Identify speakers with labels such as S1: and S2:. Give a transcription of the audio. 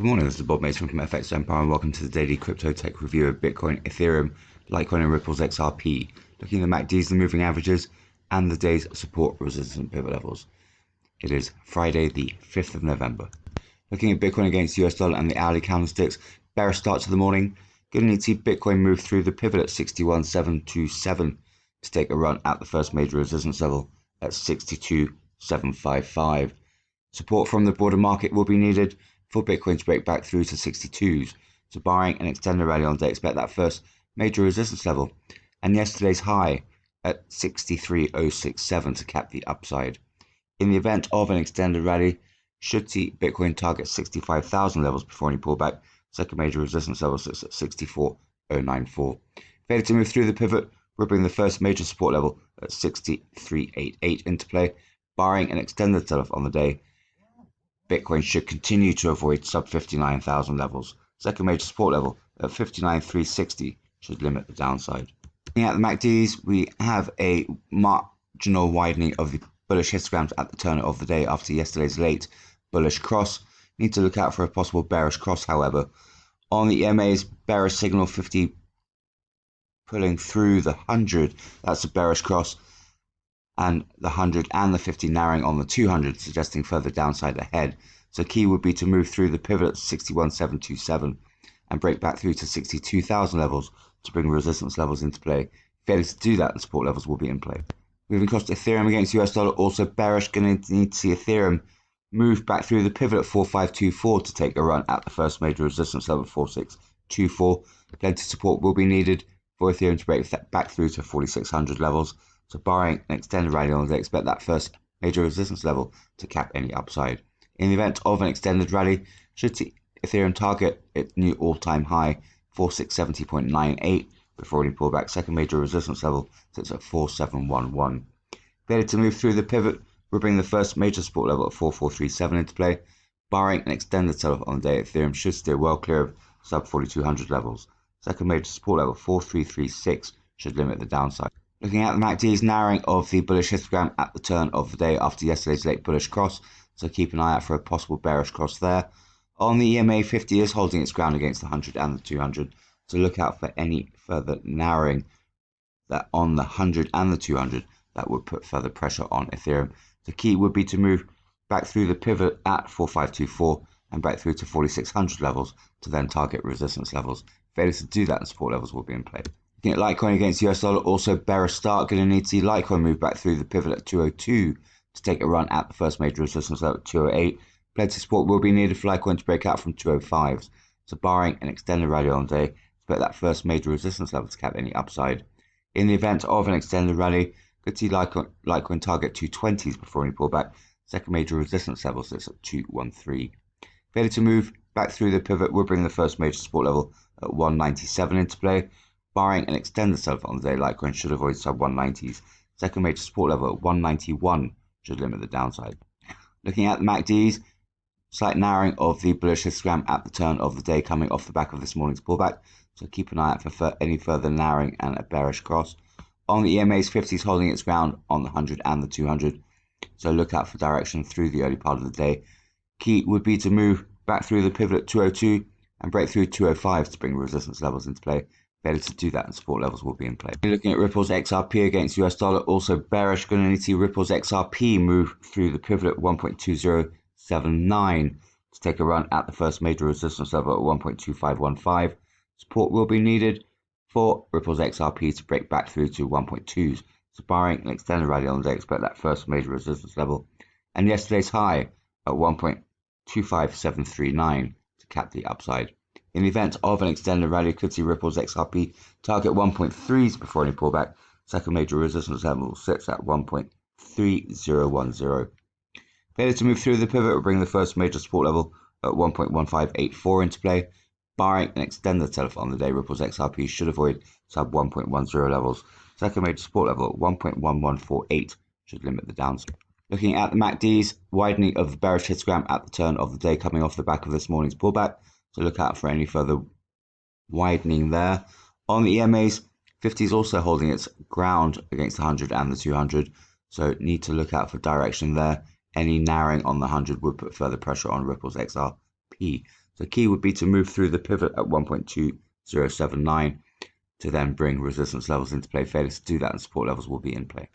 S1: Good morning, this is Bob Mason from FX Empire and welcome to the daily crypto tech review of Bitcoin, Ethereum, Litecoin and Ripple's XRP, looking at the MACDs, the moving averages, and the day's support, resistance and pivot levels. It is Friday the 5th of November. Looking at Bitcoin against US dollar and the hourly candlesticks, bearish start to the morning. Going to need to see Bitcoin move through the pivot at 61,727 to take a run at the first major resistance level at 62,755. Support from the broader market will be needed for Bitcoin to break back through to 62s. So barring an extended rally on day, expect that first major resistance level and yesterday's high at 63,067 to cap the upside. In the event of an extended rally, should see Bitcoin target 65,000 levels before any pullback. Second major resistance level sits at 64,094. Failure to move through the pivot will bring the first major support level at 63,888 into play. Barring an extended sell-off on the day, Bitcoin should continue to avoid sub 59,000 levels. Second major support level at 59,360 should limit the downside. Looking at the MACDs, we have a marginal widening of the bullish histograms at the turn of the day after yesterday's late bullish cross. Need to look out for a possible bearish cross, however. On the EMA's bearish signal 50 pulling through the 100, that's a bearish cross, and the 100 and the 50 narrowing on the 200, suggesting further downside ahead. So key would be to move through the pivot at 61,727 and break back through to 62,000 levels to bring resistance levels into play. Failure to do that, the support levels will be in play. Moving across to Ethereum against US dollar, also bearish. Going to need to see Ethereum move back through the pivot at 4524 to take a run at the first major resistance level 4624. Plenty of support will be needed for Ethereum to break back through to 4600 levels. So barring an extended rally on the day, expect that first major resistance level to cap any upside. In the event of an extended rally, should see Ethereum target its new all-time high 4670.98 before any pullback. Second major resistance level sits at 4711. Failure to move through the pivot will bring the first major support level at 4437 into play. Barring an extended sell-off on the day, Ethereum should steer well clear of sub 4200 levels. Second major support level 4336 should limit the downside. Looking at the MACD's narrowing of the bullish histogram at the turn of the day after yesterday's late bullish cross, so keep an eye out for a possible bearish cross there. On the EMA, 50 is holding its ground against the 100 and the 200, so look out for any further narrowing that on the 100 and the 200 that would put further pressure on Ethereum. The key would be to move back through the pivot at 4524 and back through to 4600 levels to then target resistance levels. Failure to do that, and support levels will be in play. Looking at Litecoin against US dollar, also bearish start. Going to need to see Litecoin move back through the pivot at 202 to take a run at the first major resistance level at 208. Plenty of support will be needed for Litecoin to break out from 205s. So barring an extended rally on the day, expect that first major resistance level to cap any upside. In the event of an extended rally, could see Litecoin target 220s before any pullback. Second major resistance level sits at 213. Failure to move back through the pivot will bring the first major support level at 197 into play. Barring an extended sell-off on the day, Litecoin should avoid sub-190s. Second major support level at 191 should limit the downside. Looking at the MACDs, slight narrowing of the bullish histogram at the turn of the day coming off the back of this morning's pullback. So keep an eye out for any further narrowing and a bearish cross. On the EMA's, 50 is holding its ground on the 100 and the 200. So look out for direction through the early part of the day. Key would be to move back through the pivot at 202 and break through 205 to bring resistance levels into play. Failure to do that, and support levels will be in play. Looking at Ripple's XRP against US dollar, also bearish. Going to need to see Ripple's XRP move through the pivot at 1.2079 to take a run at the first major resistance level at 1.2515. Support will be needed for Ripple's XRP to break back through to 1.2s. So barring an extended rally on the day, expect that first major resistance level and yesterday's high at 1.25739 to cap the upside. In the event of an extended rally, could see Ripple's XRP target 1.3s before any pullback. Second major resistance level sits at 1.3010. Failure to move through the pivot will bring the first major support level at 1.1584 into play. Barring an extended sell-off on the day, Ripple's XRP should avoid sub 1.10 levels. Second major support level at 1.1148 should limit the downside. Looking at the MACDs, widening of the bearish histogram at the turn of the day coming off the back of this morning's pullback. So look out for any further widening there. On the EMAs, 50 is also holding its ground against the 100 and the 200. So need to look out for direction there. Any narrowing on the 100 would put further pressure on Ripple's XRP. So key would be to move through the pivot at 1.2079 to then bring resistance levels into play. Failure to do that and support levels will be in play.